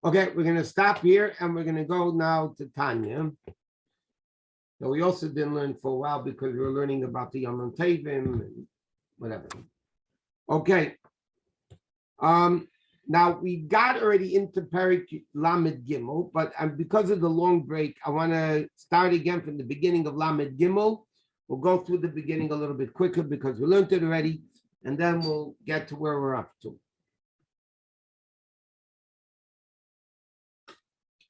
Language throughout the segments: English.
Okay, we're going to stop here and we're going to go now to Tanya. So we also didn't learn for a while because we were learning about the Yom Tevim and whatever. Okay. Now we got already into Perek Lamed Gimel, but because of the long break, I want to start again from the beginning of Lamed Gimel. We'll go through the beginning a little bit quicker because we learned it already, and then we'll get to where we're up to.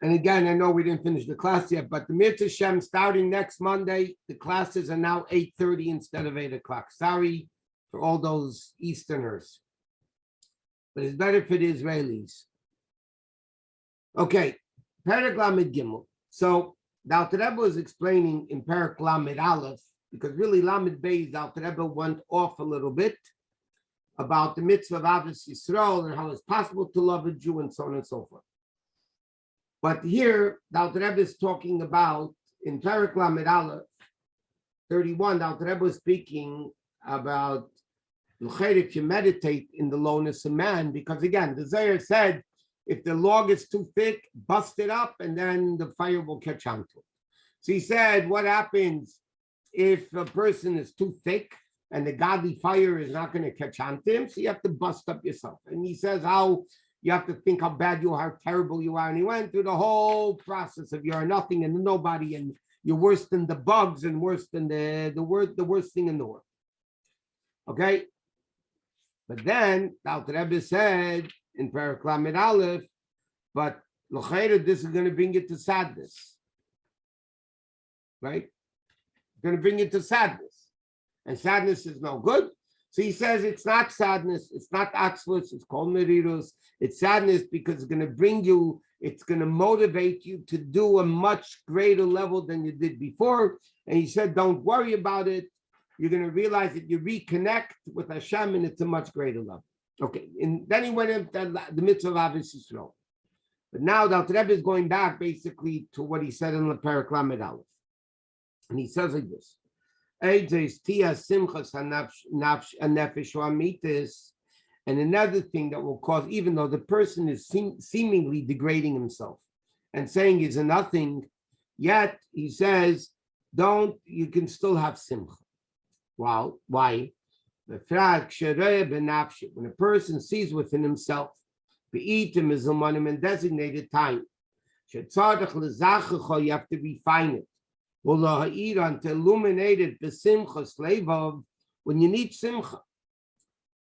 And again, I know we didn't finish the class yet, but the Mitzvah Shem starting next Monday, the classes are now 8:30 instead of 8 o'clock. Sorry for all those Easterners, but it's better for the Israelis. Okay, Perek Lamed Gimel. So the Alter Rebbe was explaining in Perek Lamed Aleph, because really Lamed Beis, the Alter Rebbe went off a little bit about the mitzvah of Avos Yisrael and how it's possible to love a Jew and so on and so forth. But here, the Alter Rebbe is talking about, in Perek Lamed Aleph 31, the Alter Rebbe was speaking about if you meditate in the lowness of man, because again, the Zohar said, if the log is too thick, bust it up, and then the fire will catch on to it. So he said, what happens if a person is too thick and the godly fire is not going to catch on to him? So you have to bust up yourself. And he says how you have to think how bad you are, how terrible you are. And he went through the whole process of you're nothing and nobody, and you're worse than the bugs and worse than the worst thing in the world. Okay? But then the Alter Rebbe said in Perek Lamed Aleph, but l'chayra, this is going to bring you to sadness, right? It's going to bring you to sadness, and sadness is no good. So he says it's not sadness, it's not atzlus, it's called merirus. It's sadness because it's going to bring you, it's going to motivate you to do a much greater level than you did before. And he said, don't worry about it. You're going to realize that you reconnect with Hashem and it's a much greater level. Okay, and then he went into the mitzvah of Avos Yisrael. But now the Alter Rebbe is going back basically to what he said in the Perek Lamed Aleph. And he says like this. And another thing that will cause, even though the person is seemingly degrading himself and saying he's a nothing, yet he says, you can still have simcha. Wow, why? When a person sees within himself, in designated time, you have to refine it. To illuminate it, when you need simcha.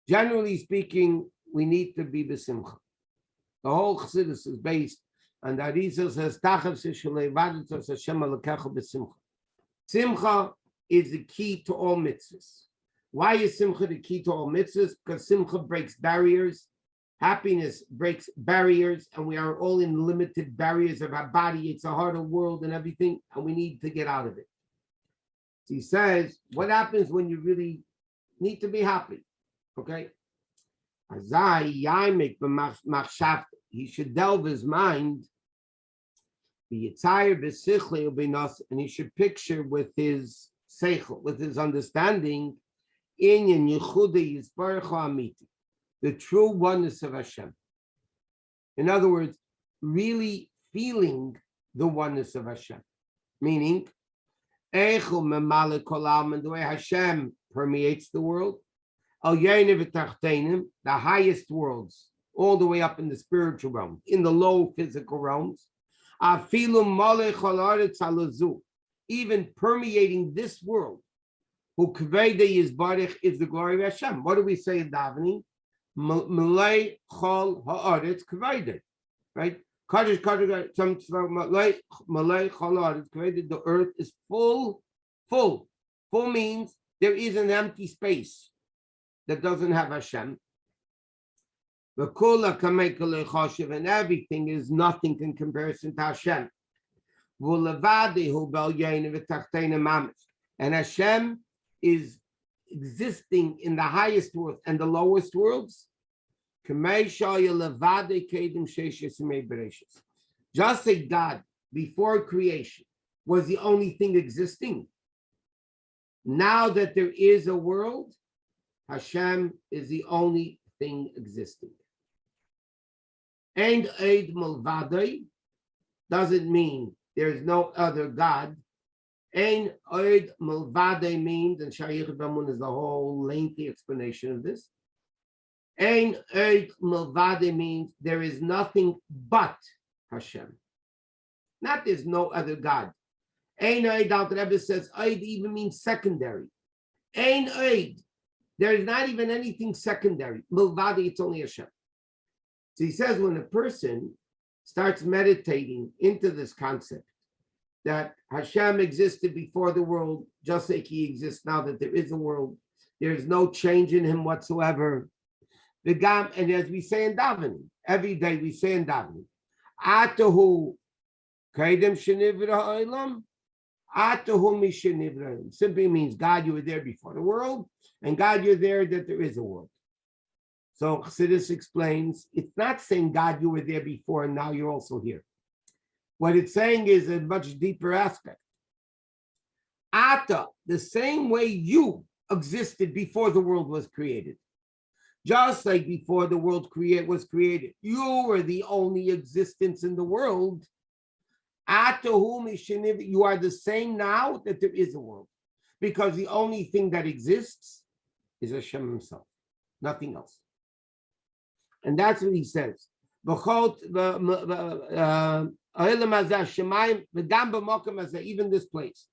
Generally speaking, we need to be besimcha. The whole chassidus is based on the Arizal says, simcha is the key to all mitzvahs. Why is simcha the key to all mitzvahs? Because simcha breaks barriers. Happiness breaks barriers, and we are all in limited barriers of our body. It's a harder world and everything, and we need to get out of it. So he says, what happens when you really need to be happy? Okay? He should delve his mind, and he should picture with his seichel, with his understanding, the true oneness of Hashem. In other words, really feeling the oneness of Hashem. Meaning, the way Hashem permeates the world, the highest worlds, all the way up in the spiritual realm, in the low physical realms, even permeating this world, who is the glory of Hashem. What do we say in davening? Malay chol haaretz kavaydet, right? Kadosh kadosh, some malay chol haaretz kavaydet. The earth is full. Full means there is an empty space that doesn't have Hashem. And everything is nothing in comparison to Hashem. And Hashem is existing in the highest world and the lowest worlds. Just like God before creation was the only thing existing. Now that there is a world, Hashem is the only thing existing. Ein Eid Mulvadoi doesn't mean there's no other God. Ein Eid Mulvadoi means, and Shayich Bamun is the whole lengthy explanation of this. Ein Eid Mulvadoi means there is nothing but Hashem. Not there's no other God. Ein Eid, Dr. Rebbe says, Eid even means secondary. Ein Eid. There is not even anything secondary. Mulvadi, it's only Hashem. So he says when a person starts meditating into this concept that Hashem existed before the world, just like he exists now that there is a world, there's no change in him whatsoever. And as we say in davening, every day we say in davening, Atahu Kaidem Shenivra Ha'olam, Atahu Mishenivra. Simply means God, you were there before the world, and God, you're there that there is a world. So Chassidus explains, it's not saying God, you were there before and now you're also here. What it's saying is a much deeper aspect. Ata, the same way you existed before the world was created. Just like before the world was created, you were the only existence in the world. Ata you are the same now that there is a world. Because the only thing that exists is Hashem himself, nothing else. And that's what he says. Even this place,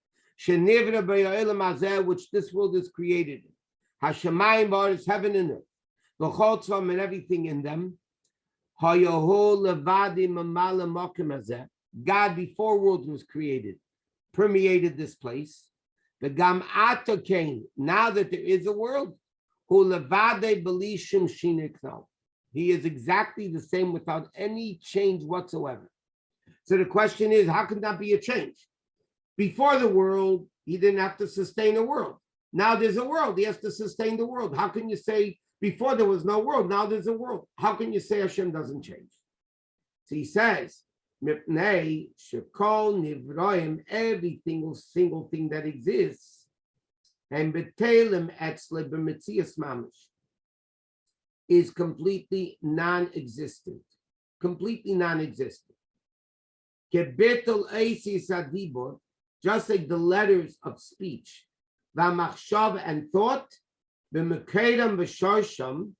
which this world is created. Hashemayim is heaven and earth. And everything in them. God before world was created, permeated this place. The Gam Ata came, now that there is a world, he is exactly the same without any change whatsoever. So the question is, how can that be a change? Before the world, he didn't have to sustain a world. Now there's a world, he has to sustain the world. How can you say before there was no world, now there's a world? How can you say Hashem doesn't change? So he says, every single thing that exists, and betelim etzle b'metzias mamish, is completely non-existent. Completely non-existent. Kebetel eisis adibor, just like the letters of speech, v'machshav and thought, b'mekedam v'sharsham,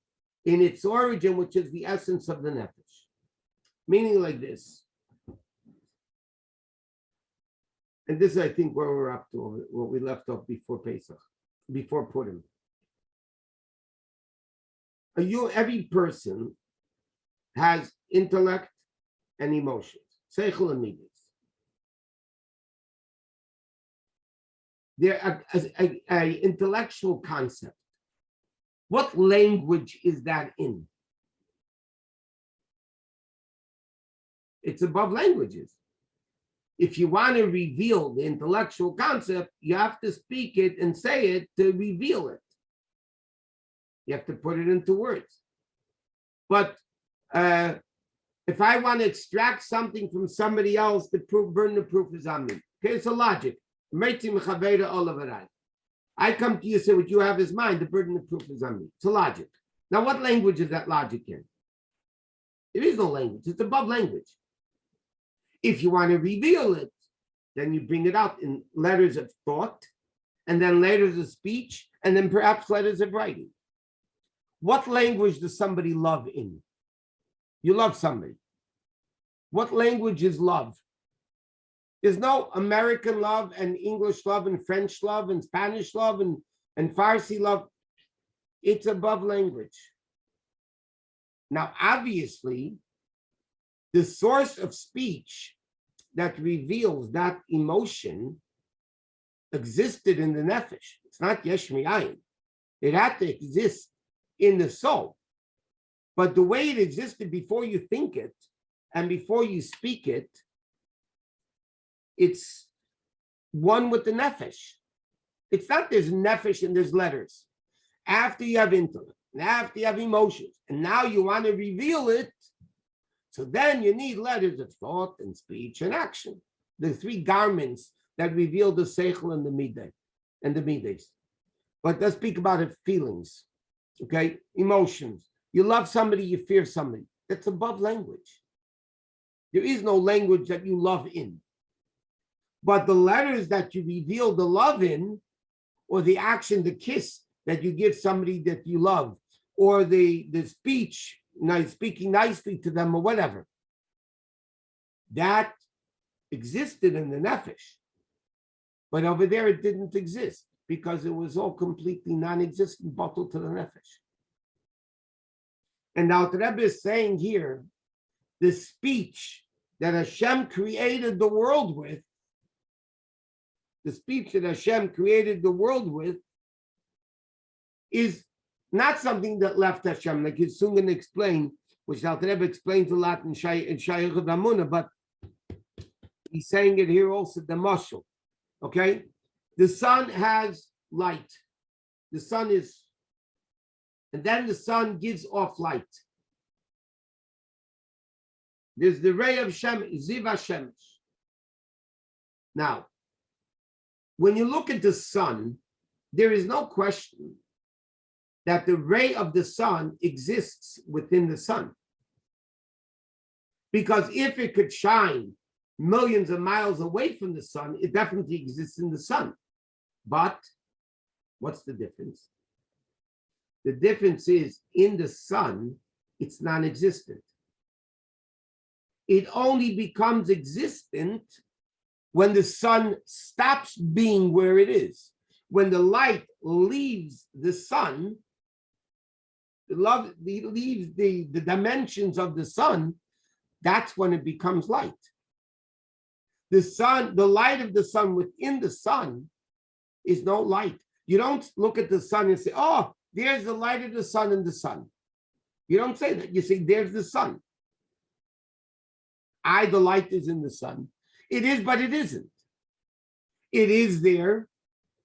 in its origin, which is the essence of the nefesh. Meaning like this. And this is, I think, where we're up to, what we left off before Pesach, before Purim. Every person has intellect and emotions, seichel and midas. They're an intellectual concept. What language is that in? It's above languages. If you want to reveal the intellectual concept, you have to speak it and say it to reveal it. You have to put it into words. But if I want to extract something from somebody else, the burden of proof is on me. Okay, it's a logic. I come to you and say, what you have is mine, the burden of proof is on me. It's a logic. Now, what language is that logic in? There is no language. It's above language. If you want to reveal it, then you bring it out in letters of thought, and then letters of speech, and then perhaps letters of writing. What language does somebody love in? You love somebody. What language is love? There's no American love and English love and French love and Spanish love and Farsi love. It's above language. Now, obviously, the source of speech that reveals that emotion existed in the nefesh. It's not yesh mi'ayin. It had to exist in the soul. But the way it existed before you think it and before you speak it, it's one with the nefesh. It's not there's nefesh and there's letters. After you have intellect, and after you have emotions, and now you want to reveal it, so then you need letters of thought and speech and action. The three garments that reveal the seichel and the midah and the midas. But let's speak about it, feelings, okay? Emotions. You love somebody, you fear somebody. That's above language. There is no language that you love in. But the letters that you reveal the love in, or the action, the kiss that you give somebody that you love, or the speech, speaking nicely to them or whatever, that existed in the nefesh. But over there it didn't exist because it was all completely non-existent, bottled to the nefesh. And now the Rebbe is saying here, the speech that Hashem created the world with, the speech that Hashem created the world with, is not something that left Hashem, like he's soon going to explain, which the Rebbe explains a lot in Shayach Ramuna, but he's saying it here also, the mashal. Okay? The sun has light. The sun is, and then the sun gives off light. There's the ray of Shemesh, Ziva Shemesh. Now, when you look at the sun, there is no question that the ray of the sun exists within the sun. Because if it could shine millions of miles away from the sun, it definitely exists in the sun. But what's the difference? The difference is in the sun, it's non-existent. It only becomes existent when the sun stops being where it is. When the light leaves the sun, leaves the dimensions of the sun, that's when it becomes light. The sun, the light of the sun within the sun is no light. You don't look at the sun and say, oh, there's the light of the sun in the sun. You don't say that. You say, there's the sun. The light is in the sun. It is, but it isn't. It is there,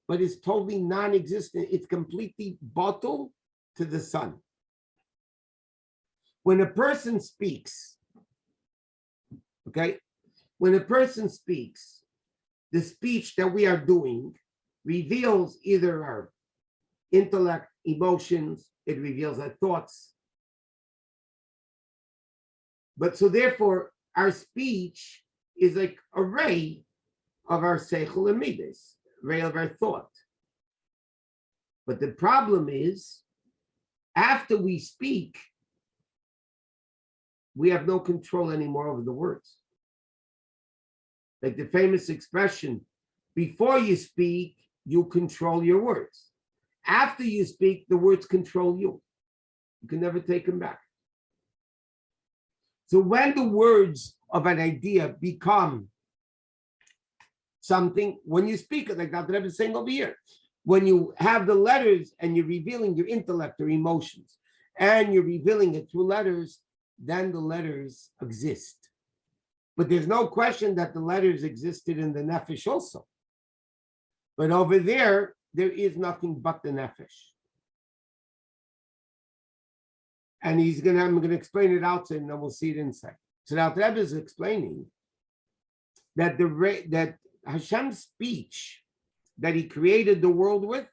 but it's totally non-existent. It's completely bottled to the sun. When a person speaks, okay, when a person speaks, the speech that we are doing reveals either our intellect, emotions, it reveals our thoughts. But so therefore, our speech is like a ray of our seichel and midas, ray of our thought. But the problem is, after we speak, we have no control anymore over the words. Like the famous expression, before you speak, you control your words. After you speak, the words control you. You can never take them back. So when the words of an idea become something, when you speak it, like Dr. Rebbe is saying over here, when you have the letters and you're revealing your intellect or emotions, and you're revealing it through letters, then the letters exist. But there's no question that the letters existed in the nefesh also. But over there is nothing but the nefesh. And I'm going to explain it outside, and then we'll see it inside. So now the Rebbe is explaining that that Hashem's speech that he created the world with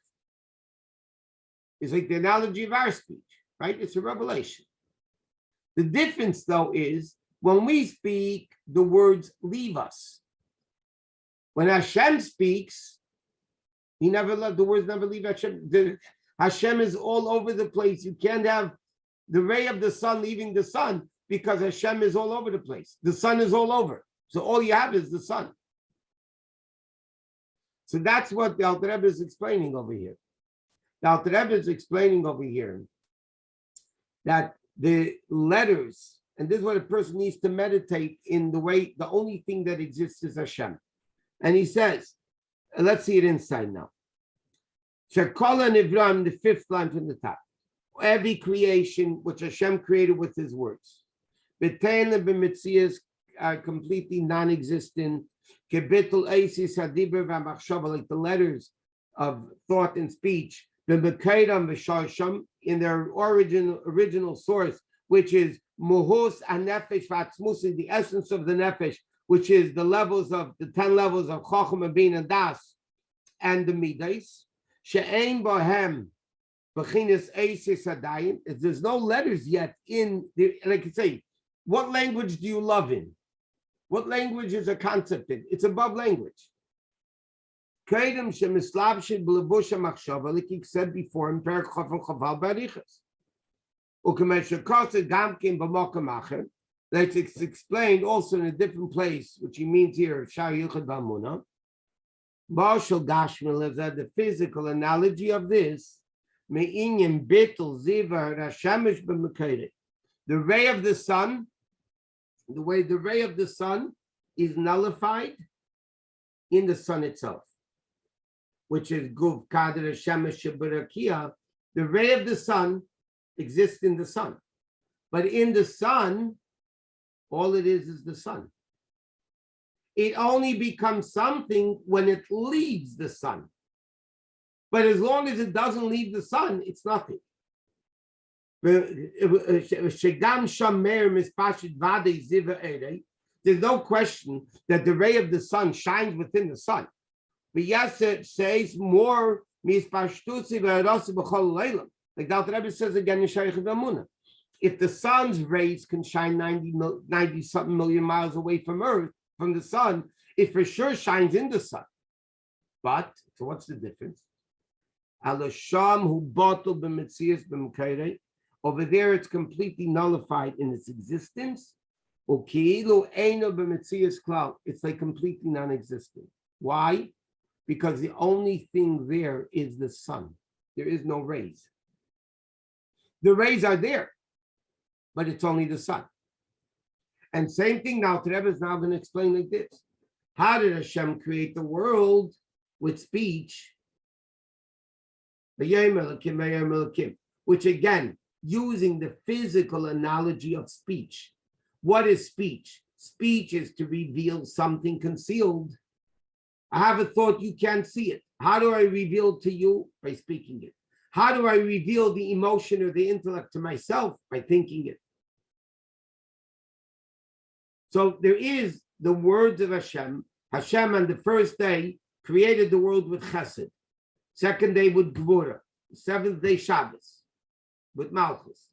is like the analogy of our speech, right? It's a revelation. The difference, though, is when we speak, the words leave us. When Hashem speaks, the words never leave Hashem. Hashem is all over the place. You can't have the ray of the sun leaving the sun because Hashem is all over the place. The sun is all over. So all you have is the sun. So that's what the Alter Rebbe is explaining over here. The Alter Rebbe is explaining over here that the letters, and this is what a person needs to meditate in the way, the only thing that exists is Hashem. And he says, let's see it inside now. Shekola Nivram, the fifth line from the top. Every creation which Hashem created with his words. B'tein b'mitzias are completely non-existent. Kebitul eisis hadiber v'machshava, like the letters of thought and speech. B'mekayram v'sharsham, in their original source, which is muhus anefesh v'atzmusi, the essence of the nefesh, which is the 10 levels of chacham and bin and das, and the midas. She'ein bohem Bechinas Eises Hadayim, there's no letters yet in the, like I say, what language do you love in? What language is a concept in? It's above language. Kedem shemislabshid b'lebusha machshava, like he said before in Perek Chav Chaval Barichas. Ukemesha Kosa Gamkin b'Mokem Acher. That's explained also in a different place, which he means here, Shar Yichud B'Amuna. Marshal Gashman lives at the physical analogy of this. Me'inyan Bittul Ziva Rashamish b'Mekayre. The ray of the sun, the way the ray of the sun is nullified in the sun itself, which is Guv Kader Shemesh Barakia. The ray of the sun exists in the sun, but in the sun, all it is the sun. It only becomes something when it leaves the sun. But as long as it doesn't leave the sun, it's nothing. There's no question that the ray of the sun shines within the sun. But yes, it says more. Like Dr. Rabbi says again in Shaykh Damuna. If the sun's rays can shine 90 something million miles away from Earth, from the sun, it for sure shines in the sun. But, so what's the difference? Over there, it's completely nullified in its existence. It's like completely non-existent. Why? Because the only thing there is the sun. There is no rays. The rays are there, but it's only the sun. And same thing now, Rebbe is now going to explain like this. How did Hashem create the world with speech? Which again, using the physical analogy of speech. What is speech? Speech is to reveal something concealed. I have a thought, you can't see it. How do I reveal to you? By speaking it. How do I reveal the emotion or the intellect to myself? By thinking it. So there is the words of Hashem. Hashem on the first day created the world with chesed. Second day with gvura. Seventh day Shabbos with malchus.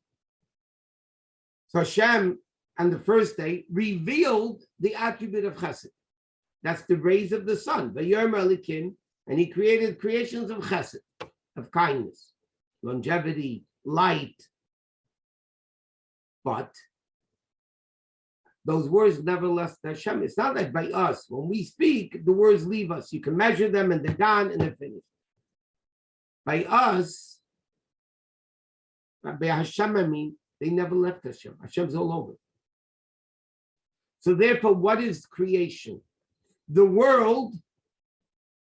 So Hashem on the first day revealed the attribute of chesed. That's the rays of the sun. And he created creations of chesed, of kindness, longevity, light. But those words never left Hashem. It's not like by us. When we speak, the words leave us. You can measure them and they're gone and they're finished. By us, by Hashem, I mean, they never left Hashem. Hashem's all over. So therefore, what is creation? The world,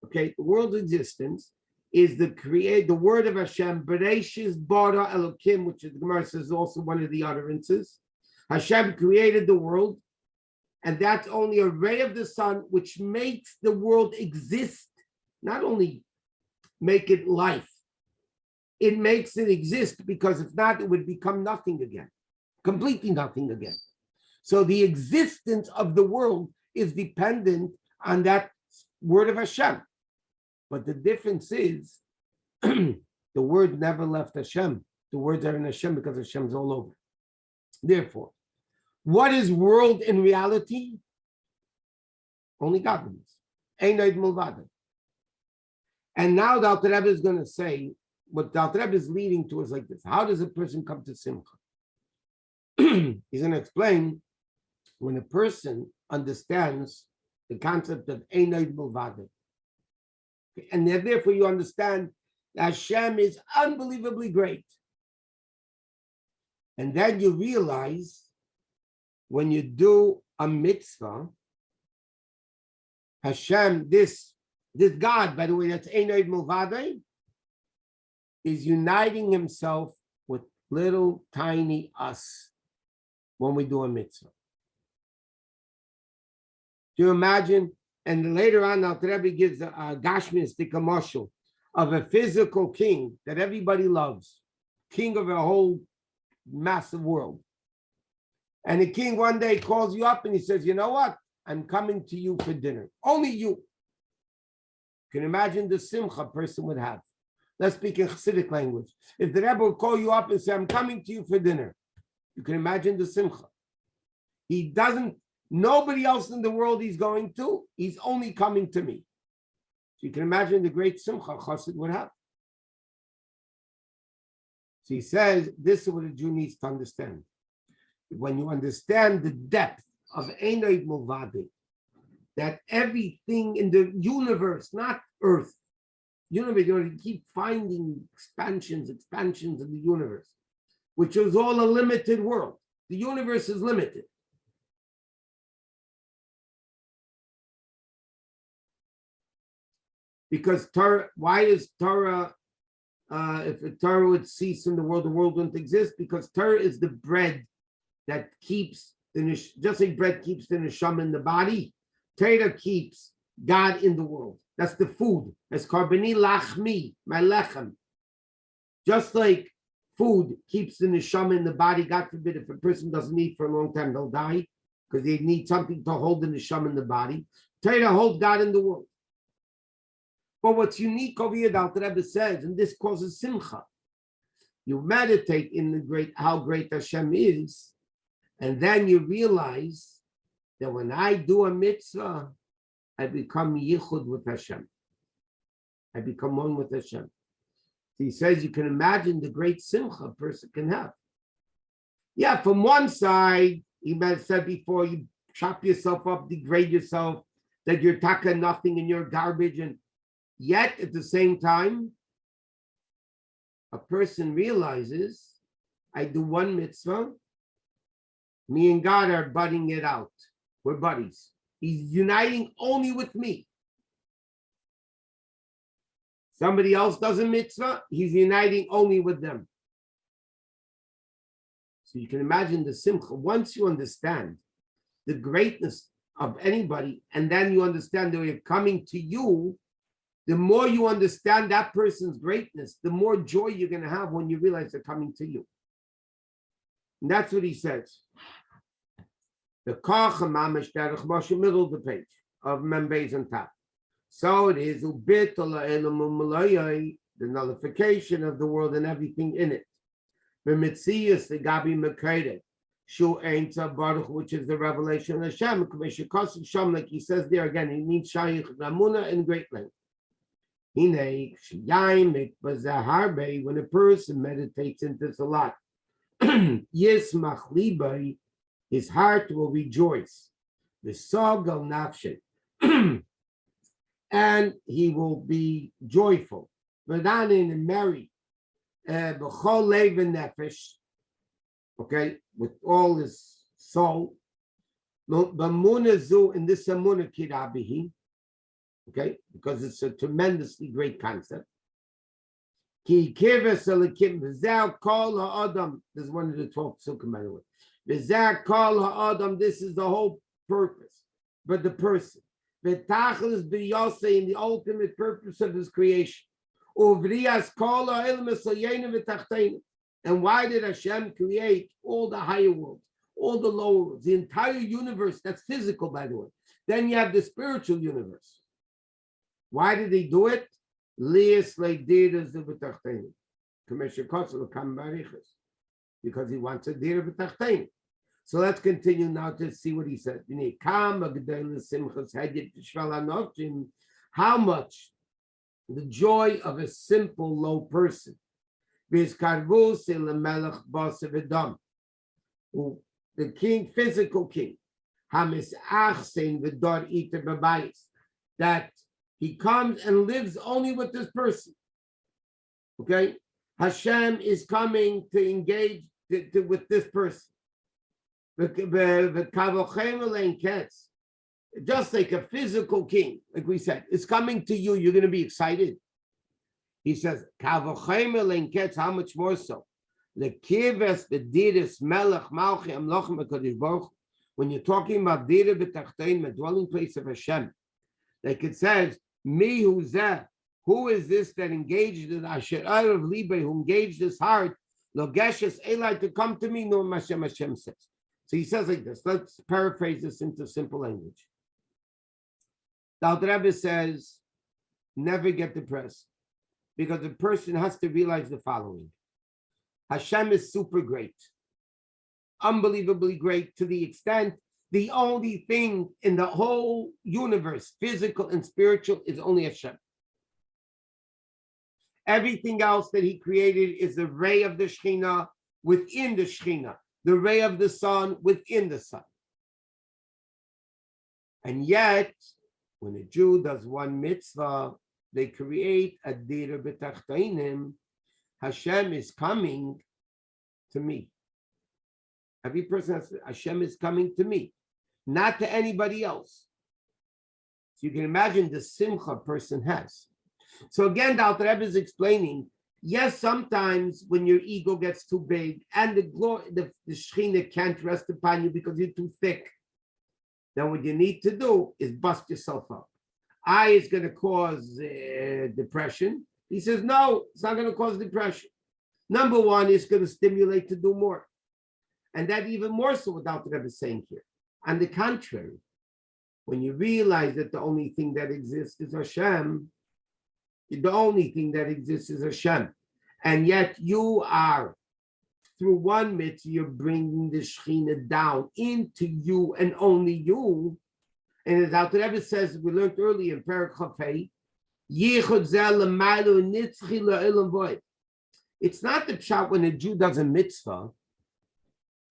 okay, the world's existence is the word of Hashem, Bereshis bara Elokim, which the Gemara says is also one of the utterances. Hashem created the world, and that's only a ray of the sun, which makes the world exist, not only make it life, it makes it exist, because if not, it would become nothing again, completely nothing again. So the existence of the world is dependent on that word of Hashem. But the difference is, the word never left Hashem. The words are in Hashem because Hashem's all over. Therefore, what is world in reality? Only godliness. Einoid Mulvada. And now the Alter Rebbe is going to say, what the Alter Rebbe is leading to is like this. How does a person come to Simcha? He's going to explain when a person understands the concept of Einoid Mulvada. And therefore you understand that Hashem is unbelievably great. And then you realize when you do a mitzvah, Hashem, this God, by the way, that's Einoid Mulvada, is uniting himself with little tiny us when we do a mitzvah. Do you imagine? And later on, Alter Rebbe gives a Gashmistic mashal of a physical king that everybody loves, king of a whole massive world. And the king one day calls you up and he says, you know what? I'm coming to you for dinner. Only you. You can imagine the simcha a person would have. Let's speak in Hasidic language. If the Rebbe will call you up and say, I'm coming to you for dinner, you can imagine the simcha. He doesn't, nobody else in the world he's going to, he's only coming to me. So you can imagine the great simcha Chassid would have. So he says, this is what a Jew needs to understand. When you understand the depth of Einay Mulvadi, that everything in the universe, not Earth, universe, you keep finding expansions in the universe, which is all a limited world. The universe is limited. Because Torah, why is Torah, if the Torah would cease in the world wouldn't exist? Because Torah is the bread that keeps, just like bread keeps the neshama in the body, Torah keeps God in the world. That's the food. That's karbani lachmi, my lechem. Just like food keeps the neshama in the body, God forbid, if a person doesn't eat for a long time, they'll die because they need something to hold the neshama in the body. Torah holds God in the world. But what's unique over here, the Alter Rebbe says, and this causes simcha. You meditate in the great, how great Hashem is, and then you realize that when I do a mitzvah, I become yichud with Hashem. I become one with Hashem. So he says you can imagine the great simcha a person can have. Yeah, from one side, he might have said before, you chop yourself up, degrade yourself, that you're taka nothing and you're garbage, and yet at the same time, a person realizes, I do one mitzvah, me and God are budding it out. We're buddies. He's uniting only with me. Somebody else does a mitzvah, he's uniting only with them. So you can imagine the simcha. Once you understand the greatness of anybody, and then you understand that they're coming to you, the more you understand that person's greatness, the more joy you're going to have when you realize they're coming to you. And that's what he says. The Kach Mamish Derech Moshe, middle of the page of Membeis on top. So it is the nullification of the world and everything in it. The Mitzias, the Gabi Mekayde, Shu Ein Baruch, which is the revelation of Hashem. Like he says there again, he means Shayich Ramuna in great length. When a person meditates into this a lot, Yismach Libai, his heart will rejoice. The Sagal Nafshe, and he will be joyful. Vadanin and merry, B'chol Lev and Nefesh, okay, with all his soul. B'munah zu, in this Amunah Kirabihi, okay, because it's a tremendously great concept. Ki kives elikim v'zeh kol ha'adam. This is one of the 12 psukim, by the way. V'zeh kol ha'adam. This is the whole purpose, but the person. V'tachlis b'yosei, in the ultimate purpose of his creation. Uvrias kol ha'ilm esayeinu v'tachteinu. And why did Hashem create all the higher worlds, all the lower worlds, the entire universe? That's physical, by the way. Then you have the spiritual universe. Why did he do it? Because he wants a dira b'tachtein. So let's continue now to see what he says. How much the joy of a simple low person. The king, physical king, that he comes and lives only with this person. Okay? Hashem is coming to engage with this person. Just like a physical king, like we said, is coming to you, you're going to be excited. He says, how much more so? When you're talking about Dira B'Tachtein, the dwelling place of Hashem, like it says, me who's that? Who is this that engaged in Asher of Libe, who engaged his heart, Logeshes Eli, to come to me? No, Hashem says. So he says like this. Let's paraphrase this into simple language. The Alter Rebbe says, never get depressed. because a person has to realize the following. Hashem is super great, unbelievably great, to the extent the only thing in the whole universe, physical and spiritual, is only Hashem. Everything else that he created is the ray of the Shekhinah within the Shekhinah, the ray of the sun within the sun. And yet, when a Jew does one mitzvah, they create a dira b'tachtainim. Hashem is coming to me. Every person has to, Hashem is coming to me, not to anybody else. So you can imagine the simcha a person has. So again, the Alter Rebbe is explaining, yes, sometimes when your ego gets too big and the Shekhinah can't rest upon you because you're too thick, then what you need to do is bust yourself up. I is going to cause depression. He says, no, it's not going to cause depression. Number one, it's going to stimulate to do more. And that even more so without what Rebbe is saying here. On the contrary, when you realize that the only thing that exists is Hashem, the only thing that exists is Hashem. And yet you are, through one mitzvah, you're bringing the Shekhinah down into you and only you. And as Alter Rebbe says, we learned earlier in Perek Chafei, it's not the pshat when a Jew does a mitzvah,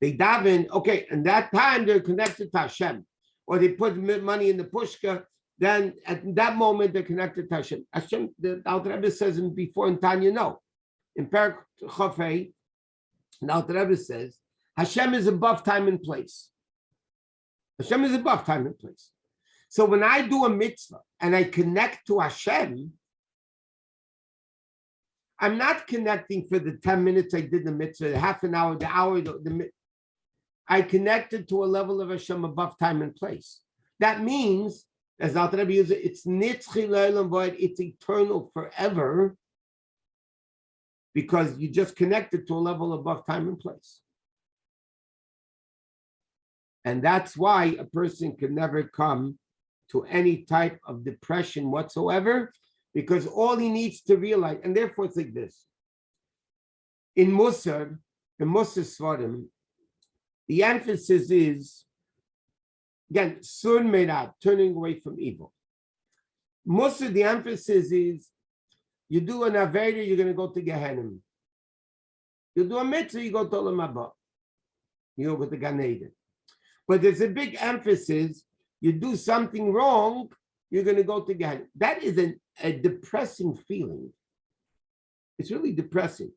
they daven, okay, and that time they're connected to Hashem. Or they put money in the pushka, then at that moment they're connected to Hashem. Hashem, the Alter Rebbe says before in Tanya, no. In Perek Chafei, the Alter Rebbe says, Hashem is above time and place. Hashem is above time and place. So when I do a mitzvah and I connect to Hashem, I'm not connecting for the 10 minutes I did the mitzvah, the half an hour, the hour, I connected to a level of Hashem above time and place. That means, as Alter Rebbe uses it, it's nitzchi le'olam v'od, it's eternal forever, because you just connected to a level above time and place. And that's why a person can never come to any type of depression whatsoever, because all he needs to realize, and therefore it's like this. In Musar Svarim, the emphasis is, again, sun meirad, turning away from evil. Musar, the emphasis is, you do an Aveda, you're going to go to Gehenna. You do a mitzvah, you go to Olam Haba. You go to Gan Eden. But there's a big emphasis, you do something wrong, you're going to go to Gehenna. That is a depressing feeling. It's really depressing.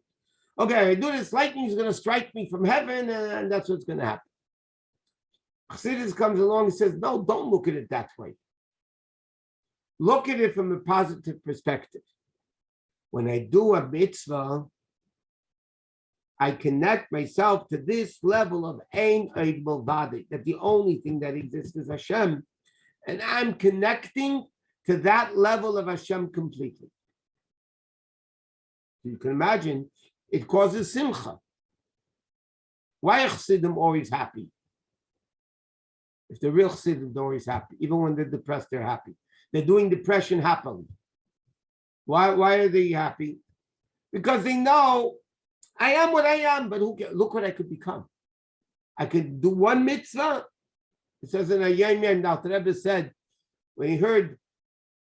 Okay, I do this, lightning is going to strike me from heaven, and that's what's going to happen. Chassidus comes along and says, no, don't look at it that way. Look at it from a positive perspective. When I do a mitzvah, I connect myself to this level of Ein Od Milvado, that the only thing that exists is Hashem. And I'm connecting to that level of Hashem completely. You can imagine, it causes simcha. Why are Chassidim always happy? If the real Chassidim are always happy, even when they're depressed, they're happy. They're doing depression happily. Why are they happy? Because they know I am what I am, but who cares? Look what I could become. I could do one mitzvah. It says in a Yemen, the Alter Rebbe said, when he heard,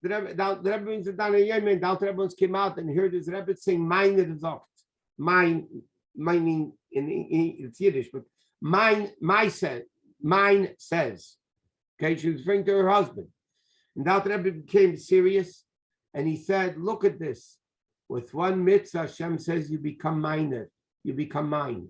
the Rebbe brings it down in Yemen, the Alter Rebbe once came out and he heard his Rebbe saying, mine gesagt. Mine in it's Yiddish, but mine says. Okay, she was referring to her husband. And the Alter Rebbe became serious. And he said, look at this. With one mitzvah, Hashem says, you become mine. You become mine.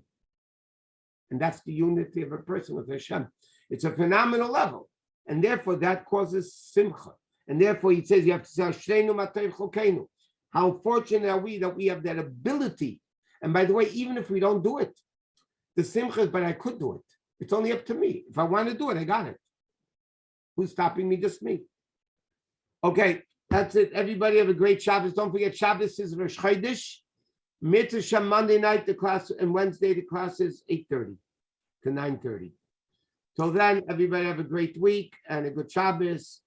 And that's the unity of a person with Hashem. It's a phenomenal level. And therefore, that causes simcha. And therefore, he says, you have to say, Ashreinu matov chokeinu. How fortunate are we that we have that ability. And by the way, even if we don't do it, the simcha is, but I could do it. It's only up to me. If I want to do it, I got it. Who's stopping me? Just me. Okay. That's it. Everybody have a great Shabbos. Don't forget, Shabbos is Rosh Chodesh. Mitzvah Monday night, the class, and Wednesday, the class is 8:30 to 9:30. Till then, everybody have a great week and a good Shabbos.